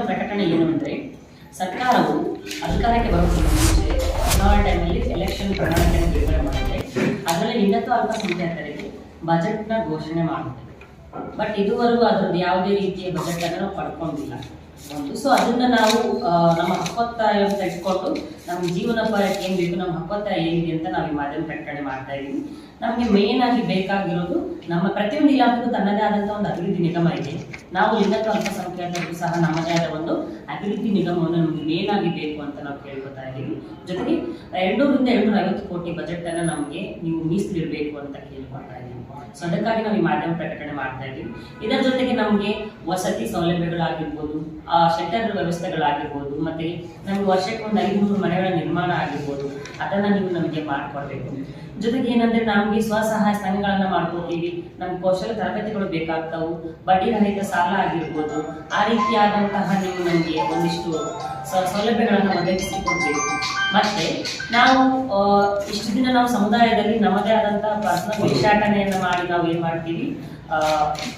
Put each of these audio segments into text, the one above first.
ಪ್ರಕಟಣೆ ಏನು ಅಂದರೆ ಸರ್ಕಾರವು ಅಧಿಕಾರಕ್ಕೆ ಬರೋದಕ್ಕಿಂತ ಮುಂಚೆ ಚುನಾವಣೆ ಟೈಮಲ್ಲಿ ಎಲೆಕ್ಷನ್ ಪ್ರಣಾಳಿಕೆಯನ್ನು ಬಿಡುಗಡೆ ಮಾಡಿದೆ. ಅದರಲ್ಲಿ ಲಿಂಗತ್ವ ಅಲ್ಪಸಂಖ್ಯಾತರಿಗೆ ಬಜೆಟ್ನ ಘೋಷಣೆ ಮಾಡುತ್ತದೆ. ಬಟ್ ಇದುವರೆಗೂ ಅದರದ್ದು ಯಾವುದೇ ರೀತಿಯ ಬಜೆಟ್ ಅನ್ನು ನಾವು ಪಡ್ಕೊಂಡಿಲ್ಲ. ಸೊ ಅದನ್ನ ನಾವು ನಮ್ಮ ಹಕ್ಕೊತ್ತಾಯ ಅಂತ ಇಟ್ಕೊಂಡು ನಮ್ಮ ಜೀವನೋಪಾಯಕ್ಕೆ ಏನು ಬೇಕು, ನಮ್ಮ ಹಕ್ಕೊತ್ತಾಯ ಏನಿದೆ ಅಂತ ನಾವು ಈ ಮಾಧ್ಯಮ ಪ್ರಕಟಣೆ ಮಾಡ್ತಾ ಇದ್ದೀವಿ. ನಮಗೆ ಮೇನ್ ಆಗಿ ಬೇಕಾಗಿರೋದು ನಮ್ಮ ಪ್ರತಿಯೊಂದು ಇಲಾಖೆಗೂ ತನ್ನದೇ ಆದಂಥ ಒಂದು ಅಭಿವೃದ್ಧಿ ನಿಗಮ ಇದೆ. ನಾವು ಲಿಂಗತ್ವ ಅಲ್ಪಸಂಖ್ಯಾತರಿಗೂ ಸಹ ನಮ್ಮದೇ ಆದ ಒಂದು ಅಭಿವೃದ್ಧಿ ನಿಗಮವನ್ನು ನಮಗೆ ಮೇನ್ ಆಗಿ ಬೇಕು ಅಂತ ನಾವು ಕೇಳ್ಕೊತಾ ಇದ್ದೀವಿ. ಜೊತೆಗೆ 200 ರಿಂದ 250 ಕೋಟಿ ಬಜೆಟ್ ಅನ್ನು ನಮಗೆ ನೀವು ಮೀಸಲಿಡಬೇಕು ಅಂತ ಕೇಳ್ಕೊತಾ ಇದ್ದೀವಿ. ಸೊ ಅದಕ್ಕಾಗಿ ನಾವು ಈ ಮಾಧ್ಯಮ ಪ್ರಕಟಣೆ ಮಾಡ್ತಾ ಇದ್ದೀವಿ. ಇದರ ಜೊತೆಗೆ ನಮಗೆ ವಸತಿ ಸೌಲಭ್ಯಗಳಾಗಿರ್ಬೋದು, ಶೆಲ್ಟರ್ ವ್ಯವಸ್ಥೆಗಳಾಗಿರ್ಬೋದು, ಮತ್ತೆ ನಮ್ಗೆ ವರ್ಷಕ್ಕೆ ಒಂದು 500 ಮನೆಗಳ ನಿರ್ಮಾಣ ಆಗಿರ್ಬೋದು, ಅದನ್ನ ನೀವು ನಮಗೆ ಮಾಡಿಕೊಡ್ಬೇಕು. ಜೊತೆಗೆ ಏನಂದ್ರೆ ನಮಗೆ ಸ್ವಸಹಾಯ ಸಂಘಗಳನ್ನ ಮಾಡ್ಕೋತೀವಿ, ನಮ್ಗೆ ಕೌಶಲ ತರಬೇತಿಗಳು ಬೇಕಾಗ್ತಾವು, ಬಡ್ಡಿ ರಹಿತ ಸಾಲ ಆಗಿರ್ಬೋದು, ಆ ರೀತಿಯಾದಂತಹ ನೀವು ನಮಗೆ ಒಂದಿಷ್ಟು ಸೌಲಭ್ಯಗಳನ್ನು ಒದಗಿಸಿಕೊಡ್ಬೇಕು. ಮತ್ತೆ ನಾವು ಇಷ್ಟು ದಿನ ನಾವು ಸಮುದಾಯದಲ್ಲಿ ನಮ್ಮದೇ ಆದಂತಹ ಪರ್ಸನಲ್ ಭಿಕ್ಷಾಟನೆಯನ್ನು ಮಾಡಿ ನಾವು ಏನ್ ಮಾಡ್ತೀವಿ,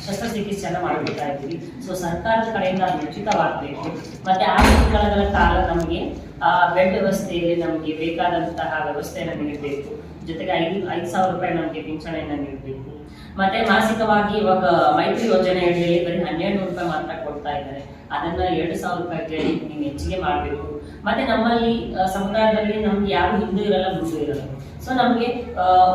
ಶಸ್ತ್ರಚಿಕಿತ್ಸೆಯನ್ನು ಮಾಡ್ಕೊತಾ ಇದ್ದೀವಿ. ಸೊ ಸರ್ಕಾರದ ಕಡೆಯಿಂದ ಅದು ಉಚಿತವಾಗಬೇಕು. ಮತ್ತೆ 6 ತಿಂಗಳ ಕಾಲ ನಮಗೆ ಬೆಡ್ ವ್ಯವಸ್ಥೆಯಲ್ಲಿ ನಮಗೆ ಬೇಕಾದಂತಹ ವ್ಯವಸ್ಥೆಯನ್ನು ನೀಡಬೇಕು. ಜೊತೆಗೆ 5,000 ರೂಪಾಯಿ ನಮಗೆ ಪಿಂಚಣಿಯನ್ನು ನೀಡಬೇಕು. ಮತ್ತೆ ಮಾಸಿಕವಾಗಿ ಇವಾಗ ಮೈತ್ರಿ ಯೋಜನೆ ಅಡಿಯಲ್ಲಿ ಬರೀ 1,200 ರೂಪಾಯಿ ಮಾತ್ರ ಕೊಡ್ತಾ ಇದ್ದಾರೆ. ಅದನ್ನ 2,000 ರೂಪಾಯಿಗೆ ನೀವು ಹೆಚ್ಚಿಗೆ ಮಾಡಬೇಕು. ಮತ್ತೆ ನಮ್ಮಲ್ಲಿ ಸಮುದಾಯದಲ್ಲಿ ನಮ್ಗೆ ಯಾರು ಹಿಂದೂ ಇರಲ್ಲ, ಮುಂದೂ ಇರಲ್ಲ. ಸೊ ನಮ್ಗೆ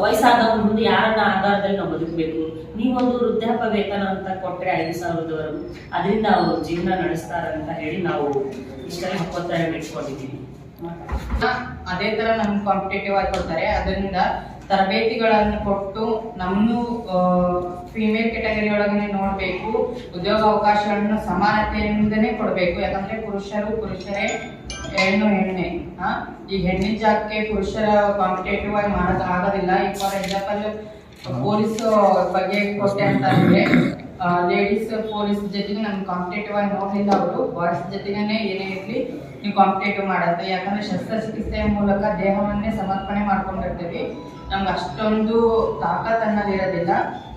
ವಯಸ್ಸಾದವ್ರ ಮುಂದೆ ಯಾರನ್ನ ಆಧಾರದಲ್ಲಿ ನಾವು ಬದುಕಬೇಕು. ನೀವೊಂದು ವೃದ್ಧಾಪ್ಯ ವೇತನ ಅಂತ ಕೊಟ್ಟರೆ 5,000ದವರೆಗೂ ಅದರಿಂದ ಅವರು ಜೀವನ ನಡೆಸ್ತಾರಂತ ಹೇಳಿ ನಾವು ಇಷ್ಟೆಲ್ಲ ಹಕ್ಕೊತ್ತಾಯ ಇಟ್ಕೊಂಡಿದ್ದೀವಿ. ಅದೇ ತರ ನಮ್ಗೆ ಕಾಂಪಿಟೇಟಿವ್ ಆಗಿ ಕೊಡ್ತಾರೆ. ಅದರಿಂದ ತರಬೇತಿಗಳನ್ನು ಕೊಟ್ಟು ನಮ್ಮನ್ನು ಫಿಮೇಲ್ ಕ್ಯಾಟಗರಿ ಒಳಗನೆ ನೋಡ್ಬೇಕು. ಉದ್ಯೋಗ ಅವಕಾಶಗಳನ್ನು ಸಮಾನತೆಯಿಂದನೇ ಕೊಡ್ಬೇಕು. ಯಾಕಂದ್ರೆ ಪುರುಷರೇ, ಹೆಣ್ಣು ಹೆಣ್ಣೆ. ಈ ಹೆಣ್ಣಿನ ಜಾಗಕ್ಕೆ ಪುರುಷರ ಕಾಂಪಿಟೇಟಿವ್ ಆಗಿ ಮಾಡೋದು ಆಗೋದಿಲ್ಲ. ಈಗ ಫಾರ್ ಎಕ್ಸಾಂಪಲ್ ಪೊಲೀಸ್ ಬಗ್ಗೆ ಕೊಟ್ಟೆ ಅಂತ ಅಂದ್ರೆ ಲೇಡೀಸ್ ಪೊಲೀಸ್ ಜೊತೆಗೆ ನಮ್ಗೆ ಕಾಂಪಿಟೇಟಿವ್ ಆಗಿ ನೋಡ್ಲಿಲ್ಲ. ಅವರು ಬಾಯ್ಸ್ ಜೊತೆಗೇನೆ ಏನೇ ಇರ್ಲಿ ನೀವು ಕಾಂಪಿಟೇಟಿವ್ ಮಾಡತ್ತೆ. ಯಾಕಂದ್ರೆ ಶಸ್ತ್ರಚಿಕಿತ್ಸೆಯ ಮೂಲಕ ದೇಹವನ್ನೇ ಸಮರ್ಪಣೆ ಮಾಡ್ಕೊಂಡಿರ್ತೀವಿ. ನಮ್ಗೆ ಅಷ್ಟೊಂದು ತಾಕತ್ ಅನ್ನೋದಿರೋದಿಲ್ಲ.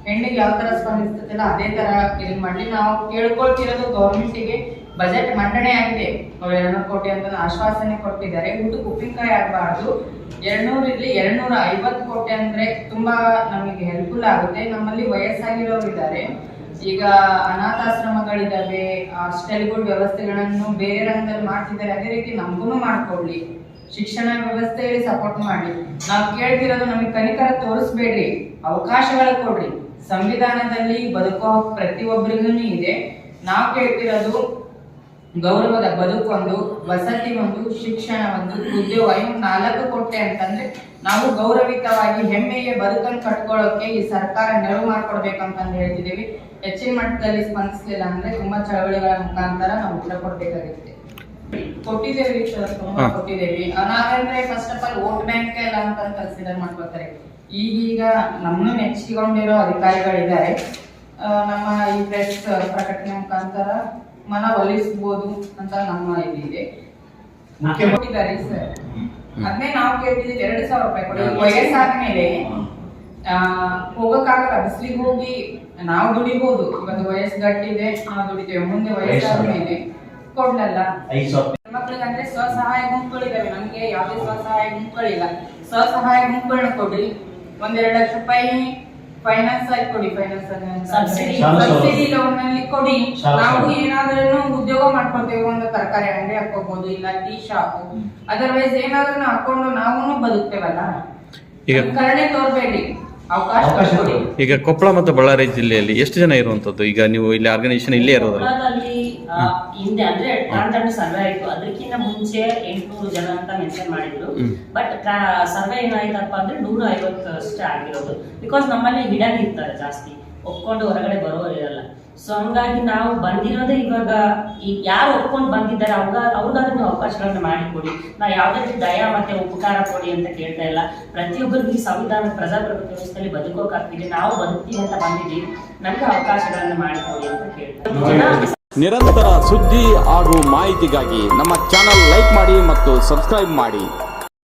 ಹೆಣ್ಣಿಗೆ ಯಾವ ತರ ಸ್ಪಂದಿಸ್ತಲ್ಲ ಅದೇ ತರ ಇದು ಮಾಡ್ಲಿ. ನಾವು ಕೇಳ್ಕೊಳ್ತಿರೋದು ಗೌರ್ಮೆಂಟಿಗೆ ಬಜೆಟ್ ಮಂಡನೆ ಆಗಿದೆ. 200 ಕೋಟಿ ಅಂತ ಆಶ್ವಾಸನೆ ಕೊಟ್ಟಿದ್ದಾರೆ. ಊಟಕ್ಕೆ ಉಪ್ಪಿನಕಾಯಿ ಆಗಬಾರ್ದು. 200 ಇರ್ಲಿ, 250 ಕೋಟಿ ಅಂದ್ರೆ ತುಂಬಾ ನಮಗೆ ಹೆಲ್ಪ್ಫುಲ್ ಆಗುತ್ತೆ. ನಮ್ಮಲ್ಲಿ ವಯಸ್ಸಾಗಿರೋರು ಇದ್ದಾರೆ, ಈಗ ಅನಾಥಾಶ್ರಮಗಳಿದಾವೆ, ಹಾಸ್ಟೆಲ್ಗಳ ವ್ಯವಸ್ಥೆಗಳನ್ನು ಬೇರೆ ರಂಗದಲ್ಲಿ ಮಾಡ್ತಿದ್ದಾರೆ. ಅದೇ ರೀತಿ ನಮಗೂ ಮಾಡ್ಕೊಡ್ಲಿ. ಶಿಕ್ಷಣ ವ್ಯವಸ್ಥೆಯಲ್ಲಿ ಸಪೋರ್ಟ್ ಮಾಡ್ಲಿ. ನಾವು ಕೇಳ್ತಿರೋದು ನಮಗೆ ಕನಿಕರ ತೋರಿಸ್ಬೇಡ್ರಿ, ಅವಕಾಶಗಳು ಕೊಡ್ರಿ. ಸಂವಿಧಾನದಲ್ಲಿ ಬದುಕೋ ಪ್ರತಿಯೊಬ್ಬರಿಗೂ ಇದೆ. ನಾವು ಕೇಳ್ತಿರೋದು ಗೌರವದ ಬದುಕೊಂದು, ವಸತಿ ಒಂದು, ಶಿಕ್ಷಣ ಒಂದು, ಉದ್ಯೋಗ. ಇನ್ನು 4 ಕೊಟ್ಟೆ ಅಂತಂದ್ರೆ ನಾವು ಗೌರವಿತವಾಗಿ ಹೆಮ್ಮೆಯ ಬದುಕನ್ನು ಕಟ್ಕೊಳ್ಳೋಕೆ ಈ ಸರ್ಕಾರ ನೆರವು ಮಾಡ್ಕೊಡ್ಬೇಕಂತಂದು ಹೇಳ್ತಿದ್ದೀವಿ. ಹೆಚ್ಚಿನ ಮಟ್ಟದಲ್ಲಿ ಸ್ಪಂದಿಸಲಿಲ್ಲ ಅಂದ್ರೆ ತುಂಬಾ ಚಳವಳಿಗಳ ಮುಖಾಂತರ ನಾವು ಉತ್ತರ ಕೊಡ್ಬೇಕಾಗುತ್ತೆ. ಕೊಟ್ಟಿದ್ದೇವೆ ಸರ್, ತುಂಬಾ ಕೊಟ್ಟಿದ್ದೇವೆ. ನಾವಂದ್ರೆ first of all vote bank ಎಲ್ಲ ಅಂತ ಕನ್ಸಿಡರ್ ಮಾಡ್ಕೊತಾರೆ. ಈಗೀಗ ನಮ್ಮನ್ನು ಮೆಚ್ಚಿಕೊಂಡಿರೋ ಅಧಿಕಾರಿಗಳಿದ್ದಾರೆ. ನಮ್ಮ ಈ ಪ್ರೆಸ್ ಪ್ರಕಟಣೆ ಮುಖಾಂತರ ಮನವೊಲಿಸಬಹುದು ಅಂತ ನಮ್ಮ ಇದಿದೆ. ಕೊಟ್ಟಿದ್ದಾರೆ ಸರ್. ಅದನ್ನೇ ನಾವು ಕೇಳ್ತಿದ್ದೀವಿ 2,000 ರೂಪಾಯಿ ಕೊಡಿ. ವಯಸ್ಸಾದ ಮೇಲೆ ಹೋಗಕ್ಕಾಗಲ್ಲ, ಬಿಸಿಲಿಗೆ ಹೋಗಿ ನಾವು ದುಡಿಬಹುದು. ಇವತ್ತು ವಯಸ್ಸು ಗಟ್ಟಿದೆ, ನಾವು ದುಡಿತೇವೆ. ಮುಂದೆ ವಯಸ್ಸಾದ ಮೇಲೆ ಕೊಡ್ಲಲ್ಲ. ಮಕ್ಳಿಗಂದ್ರೆ ಸ್ವಸಹಾಯ ಗುಂಪುಗಳಿದಾವೆ. ನಮ್ಗೆ ಯಾವುದೇ ಸ್ವಸಹಾಯ ಗುಂಪುಗಳಿಲ್ಲ. ಸ್ವಸಹಾಯ ಗುಂಪುಗಳನ್ನ ಕೊಡ್ರಿ. 1-2 ಲಕ್ಷ ರೂಪಾಯಿ ಫೈನಾನ್ಸ್ ಆಗಿ ಕೊಡಿ. ಸಬ್ಸಿಡಿ ಲೋನ್ ನಲ್ಲಿ ಕೊಡಿ. ನಾವು ಏನಾದ್ರೂ ಉದ್ಯೋಗ ಮಾಡ್ಕೊಳ್ತೇವೆ. ಒಂದು ತರಕಾರಿ ಅಂಗಡಿ ಹಾಕೋಬಹುದು, ಇಲ್ಲ ಟೀ ಶಾಪ್. ಅದರ್ವೈಸ್ ಏನಾದ್ರೂ ಹಾಕೊಂಡು ನಾವು ಬದುಕ್ತೇವಲ್ಲ. ಕರುಣೆ ತೋರ್ಬೇಡಿ, ಅವಕಾಶ ಕೊಡಿ. ಈಗ ಕೊಪ್ಪಳ ಮತ್ತು ಬಳ್ಳಾರಿ ಜಿಲ್ಲೆಯಲ್ಲಿ ಎಷ್ಟು ಜನ ಇರುವಂತದ್ದು? ಈಗ ನೀವು ಇಲ್ಲಿ ಆರ್ಗನೈಸೇಷನ್ ಇಲ್ಲೇ ಇರೋದಲ್ಲ? ಹಿಂದೆ ಅಂದ್ರೆ ತಾಂಡ ಸರ್ವೆ ಆಯ್ತು. ಅದಕ್ಕಿಂತ ಮುಂಚೆ 800 ಜನ ಅಂತ ಮೆನ್ಷನ್ ಮಾಡಿದ್ರು. ಬಟ್ ಸರ್ವೆ ಏನಾಯ್ತಪ್ಪ ಅಂದ್ರೆ 150 ಅಷ್ಟೇ ಆಗಿರೋದು. ಬಿಕಾಸ್ ನಮ್ಮಲ್ಲಿ ಹಿಡಾಗಿರ್ತಾರೆ ಜಾಸ್ತಿ, ಒಪ್ಕೊಂಡು ಹೊರಗಡೆ ಬರೋರು ಇರಲ್ಲ. ಸೊ ಹಂಗಾಗಿ ನಾವು ಬಂದಿರೋದೇ ಇವಾಗ ಯಾರು ಒಪ್ಕೊಂಡು ಬಂದಿದ್ದಾರೆ ಅವ್ರಿಗಾದ್ರೂ ನೀವು ಅವಕಾಶಗಳನ್ನ ಮಾಡಿಕೊಡಿ. ನಾವು ಯಾವುದೇ ರೀತಿ ದಯ ಮತ್ತೆ ಉಪಕಾರ ಕೊಡಿ ಅಂತ ಕೇಳ್ತಾ ಇಲ್ಲ. ಪ್ರತಿಯೊಬ್ಬರಿಗೂ ಸಂವಿಧಾನ ಪ್ರಜಾಪ್ರಭುತ್ವ ವ್ಯವಸ್ಥೆಯಲ್ಲಿ ಬದುಕೋಕಾಗ್ತಿದೆ. ನಾವು ಬದುಕ್ತೀವಿ ಅಂತ ಬಂದಿದ್ದೀವಿ, ನಮ್ಗೆ ಅವಕಾಶಗಳನ್ನ ಮಾಡಿಕೊಡಿ ಅಂತ ಕೇಳ್ತಾರೆ. ನಿರಂತರ ಸುದ್ದಿ ಹಾಗೂ ಮಾಹಿತಿಗಾಗಿ ನಮ್ಮ ಚಾನಲ್ ಲೈಕ್ ಮಾಡಿ ಮತ್ತು ಸಬ್ಸ್ಕ್ರೈಬ್ ಮಾಡಿ.